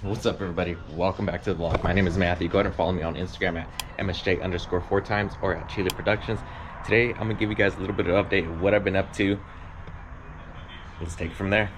What's up, everybody? Welcome back to the vlog. My name is Matthew. Go ahead and follow me on Instagram at msj_4times or at Chile Productions. Today I'm gonna give you guys a little bit of update of what I've been up to. Let's take it from there.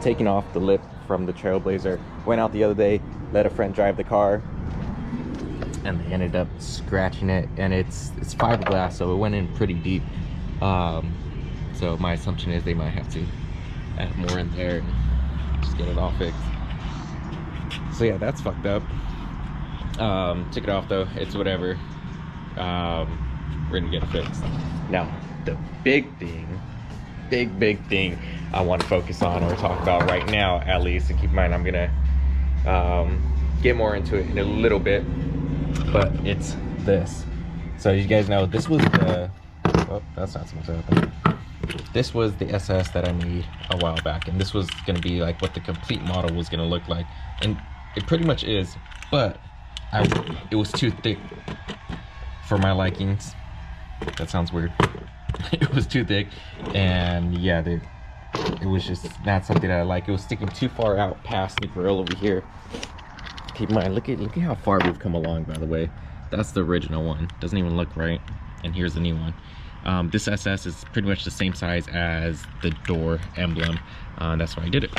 Taking off the lip from the Trailblazer. Went out the other day, let a friend drive the car, and they ended up scratching it, and it's fiberglass, so it went in pretty deep. So my assumption is they might have to add more in there and just get it all fixed. So yeah, that's fucked up. Took it off though, it's whatever. We're gonna get it fixed. Now the big thing I want to focus on or talk about right now, at least, and keep in mind I'm gonna get more into it in a little bit, but it's this. So you guys know this was the that's not supposed to happen. This was the SS that I made a while back, and this was gonna be like what the complete model was gonna look like, and it pretty much is, but it was too thick for my likings. That sounds weird. It was too thick, and yeah, it was just not something that I like. It was sticking too far out past the grill over here. Keep in mind, look at how far we've come along, by the way. That's the original one. Doesn't even look right, and here's the new one. This SS is pretty much the same size as the door emblem. That's why I did it.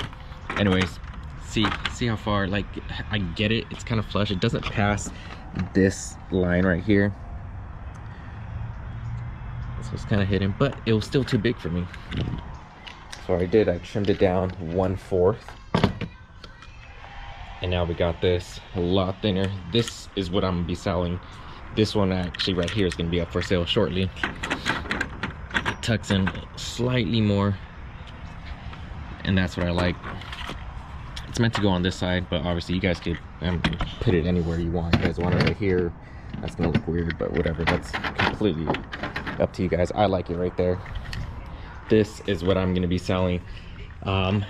Anyways, see how far, like, I get it, it's kind of flush. It doesn't pass this line right here. So it's kind of hidden, but it was still too big for me. So I trimmed it down 1/4, and now we got this a lot thinner. This is what I'm gonna be selling. This one actually right here is gonna be up for sale shortly. It tucks in slightly more, and that's what I like. It's meant to go on this side, but obviously you guys could put it anywhere you want. You guys want it right here, that's gonna look weird, but whatever, that's completely up to you guys. I like it right there. This is what I'm going to be selling. And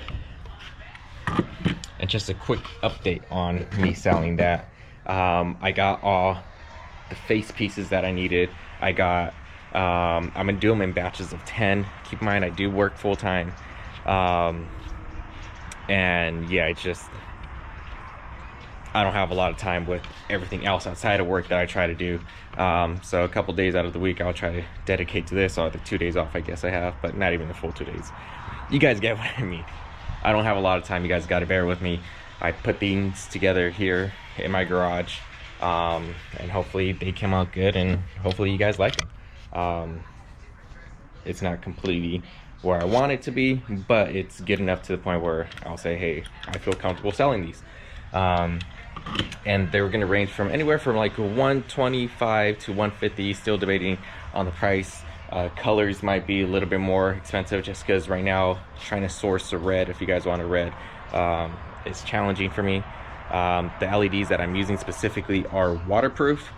just a quick update on me selling that. I got all the face pieces that I needed. I'm gonna do them in batches of 10. Keep in mind, I do work full-time, and yeah, I don't have a lot of time with everything else outside of work that I try to do. So a couple days out of the week I'll try to dedicate to this, or the 2 days off I guess I have, but not even the full 2 days. You guys get what I mean. I don't have a lot of time. You guys got to bear with me. I put things together here in my garage, and hopefully they come out good, and hopefully you guys like them. It's not completely where I want it to be, but it's good enough to the point where I'll say, hey, I feel comfortable selling these. And they were going to range from anywhere from like 125 to 150, still debating on the price. Colors might be a little bit more expensive, just because right now trying to source a red, if you guys want a red, it's challenging for me. The LEDs that I'm using specifically are waterproof,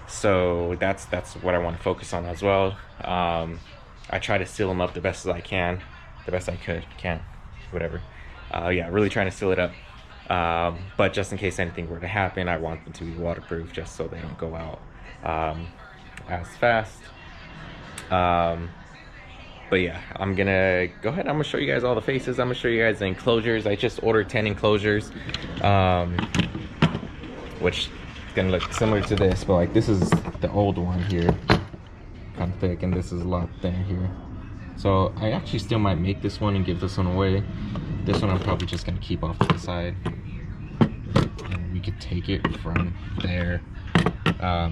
so that's what I want to focus on as well. I try to seal them up the best as I can, the best I can, whatever. Yeah, really trying to seal it up. But just in case anything were to happen, I want them to be waterproof, just so they don't go out as fast. But yeah, I'm gonna go ahead. I'm gonna show you guys all the faces. I'm gonna show you guys the enclosures. I just ordered 10 enclosures, which is gonna look similar to this, but like this is the old one here, kind of thick, and this is a lot thinner here. So I actually still might make this one and give this one away. This one I'm probably just gonna keep off to the side and we could take it from there.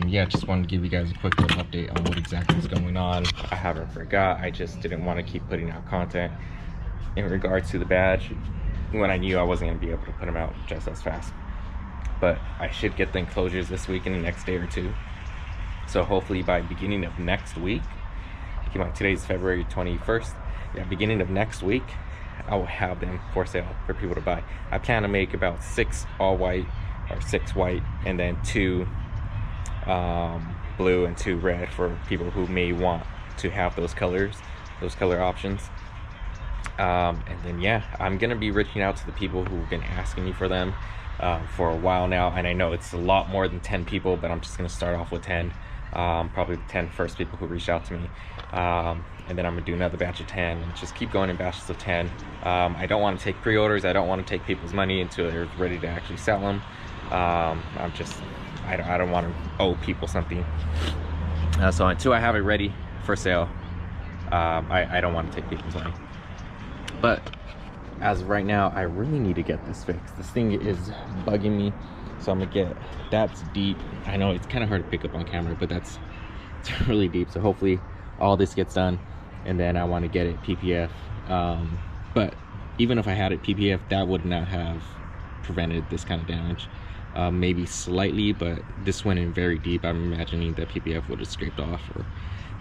Yeah, just wanted to give you guys a quick little update on what exactly is going on. I haven't forgot, I just didn't want to keep putting out content in regards to the badge when I knew I wasn't going to be able to put them out just as fast. But I should get the enclosures this week in the next day or two. So hopefully by beginning of next week, today's February 21st, yeah, beginning of next week, I will have them for sale for people to buy. I plan to make about 6 all white or 6 white, and then 2 blue and 2 red for people who may want to have those color options. And then yeah, I'm gonna be reaching out to the people who've been asking me for them for a while now, and I know it's a lot more than 10 people, but I'm just gonna start off with 10, probably the 10 first people who reached out to me, and then I'm gonna do another batch of 10 and just keep going in batches of 10. I don't want to take pre-orders. I don't want to take people's money until they're ready to actually sell them. I don't want to owe people something, so until I have it ready for sale, I don't want to take people's money. But as of right now, I really need to get this fixed. This thing is bugging me, so I'm gonna get, that's deep. I know it's kind of hard to pick up on camera, but it's really deep. So hopefully all this gets done, and then I want to get it PPF. But even if I had it PPF, that would not have prevented this kind of damage. Maybe slightly, but this went in very deep. I'm imagining that PPF would have scraped off or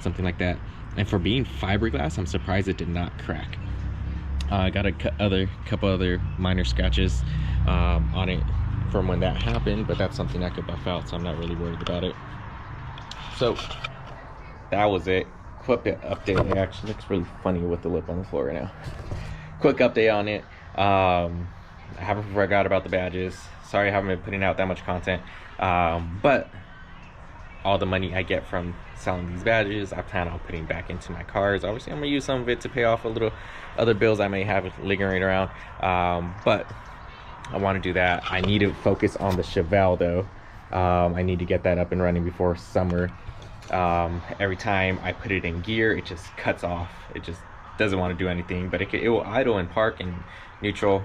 something like that. And for being fiberglass, I'm surprised it did not crack. I got a couple other minor scratches on it from when that happened, but that's something I could buff out, so I'm not really worried about it. So that was it. Quick update. It actually looks really funny with the lip on the floor right now. Quick update on it. I haven't forgot about the badges. Sorry I haven't been putting out that much content, but all the money I get from selling these badges, I plan on putting back into my cars. Obviously I'm gonna use some of it to pay off a little other bills I may have lingering around, but I want to do that. I need to focus on the Chevelle though. I need to get that up and running before summer. Every time I put it in gear, it just cuts off. It just doesn't want to do anything, but it will idle and park in neutral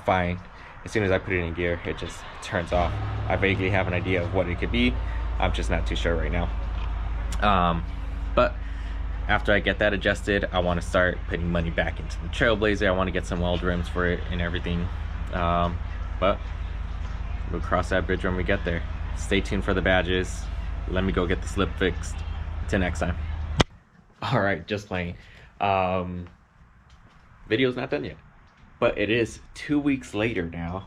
fine. As soon as I put it in gear, it just turns off. I vaguely have an idea of what it could be. I'm just not too sure right now. But after I get that adjusted, I want to start putting money back into the Trailblazer. I want to get some weld rims for it and everything. But we'll cross that bridge when we get there. Stay tuned for the badges. Let me go get the slip fixed. Till next time. All right, just playing. Video's not done yet, but it is 2 weeks later now.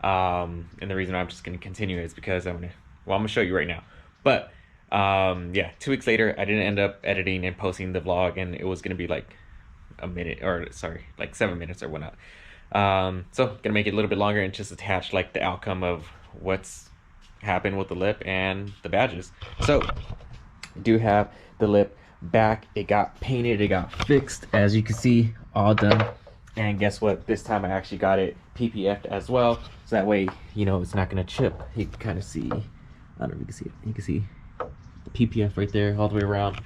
And the reason I'm just gonna continue is because I'm gonna show you right now. But yeah, 2 weeks later, I didn't end up editing and posting the vlog, and it was gonna be like a minute, or sorry, like 7 minutes or whatnot. So gonna make it a little bit longer and just attach like the outcome of what's happened with the lip and the badges. So I do have the lip back. It got painted, it got fixed, as you can see, all done. And guess what, this time I actually got it PPF'd as well, so that way, you know, it's not gonna chip. You can kind of see, I don't know if you can see it, you can see the PPF right there all the way around.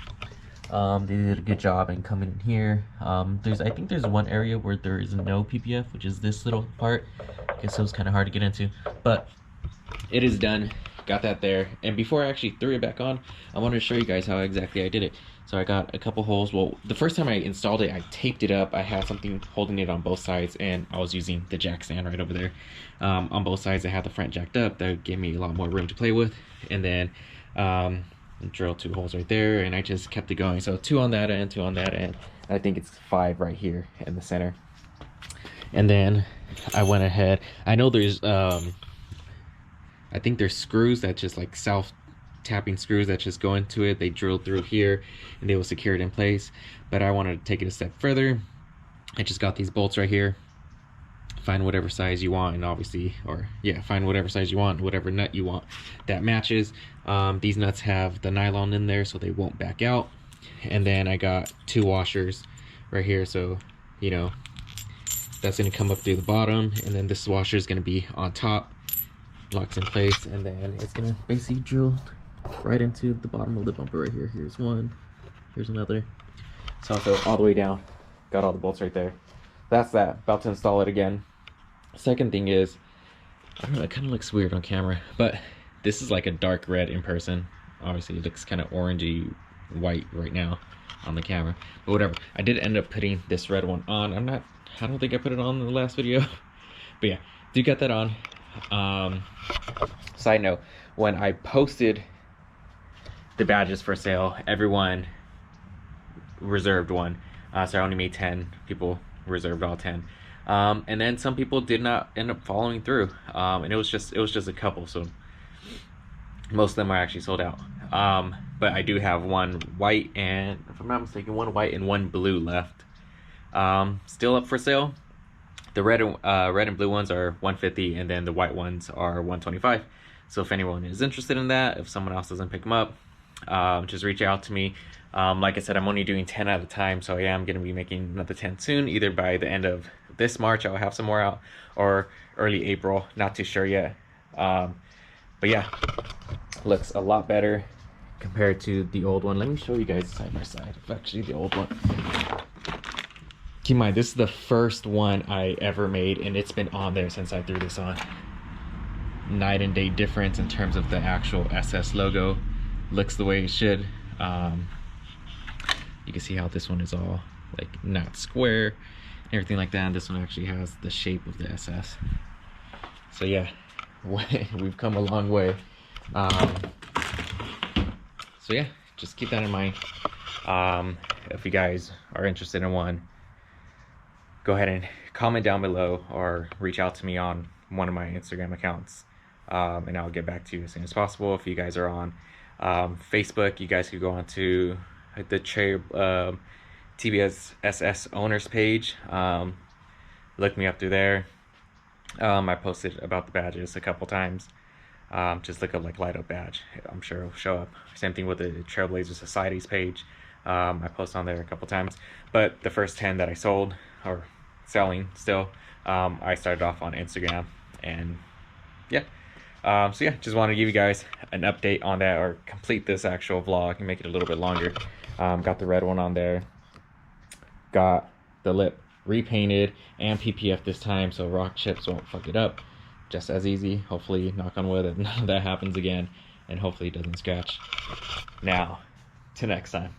They did a good job in coming in here. I think there's one area where there is no PPF, which is this little part. I guess it was kind of hard to get into, but it is done. Got that there. And before I actually threw it back on, I wanted to show you guys how exactly I did it. So I got a couple holes. Well, the first time I installed it, I taped it up. I had something holding it on both sides, and I was using the jack stand right over there. On both sides, I had the front jacked up. That gave me a lot more room to play with. And then drilled 2 holes right there, and I just kept it going. So 2 on that end, 2 on that end. I think it's 5 right here in the center. And then I went ahead. I know there's I think there's screws that just like self-tapping screws that just go into it. They drill through here and they will secure it in place. But I wanted to take it a step further. I just got these bolts right here. Find whatever size you want, and obviously, or yeah, find whatever size you want, whatever nut you want that matches. These nuts have the nylon in there so they won't back out. And then I got 2 washers right here, so you know that's going to come up through the bottom, and then this washer is going to be on top. Locks in place, and then it's gonna basically drill right into the bottom of the bumper right here. Here's one, here's another. So I'll go all the way down. Got all the bolts right there. That's that. About to install it again. Second thing is, I don't know, it kind of looks weird on camera, but this is like a dark red in person. Obviously it looks kind of orangey white right now on the camera, but whatever. I did end up putting this red one on. I don't think I put it on in the last video, but yeah, do get that on. Side note, when I posted the badges for sale, everyone reserved one. So I only made 10 people reserved all 10. And then some people did not end up following through. And it was just a couple, so most of them are actually sold out. But I do have one white and, if I'm not mistaken, one white and one blue left. Still up for sale. The red and blue ones are $150, and then the white ones are $125. So if anyone is interested in that, if someone else doesn't pick them up, just reach out to me. Like I said, I'm only doing 10 at a time, so I am going to be making another 10 soon. Either by the end of this March, I'll have some more out, or early April. Not too sure yet. But yeah, looks a lot better compared to the old one. Let me show you guys side by side. Actually, the old one. Keep in mind, this is the first one I ever made, and it's been on there since I threw this on. Night and day difference in terms of the actual SS logo. Looks the way it should. You can see how this one is all like not square, everything like that. And this one actually has the shape of the SS. So yeah, we've come a long way. So yeah, just keep that in mind. If you guys are interested in one, go ahead and comment down below or reach out to me on one of my Instagram accounts, and I'll get back to you as soon as possible. If you guys are on Facebook, you guys could go on to the TBS SS owners page. Look me up through there. I posted about the badges a couple times. Just look up like Light Up Badge. I'm sure it'll show up. Same thing with the Trailblazer Society's page. I post on there a couple times. But the first 10 that I sold, or selling still, I started off on Instagram. And yeah. So yeah, just wanted to give you guys an update on that, or complete this actual vlog and make it a little bit longer. Got the red one on there. Got the lip repainted and PPF this time, so rock chips won't fuck it up. Just as easy. Hopefully, knock on wood, that none of that happens again, and hopefully it doesn't scratch. Now, till next time.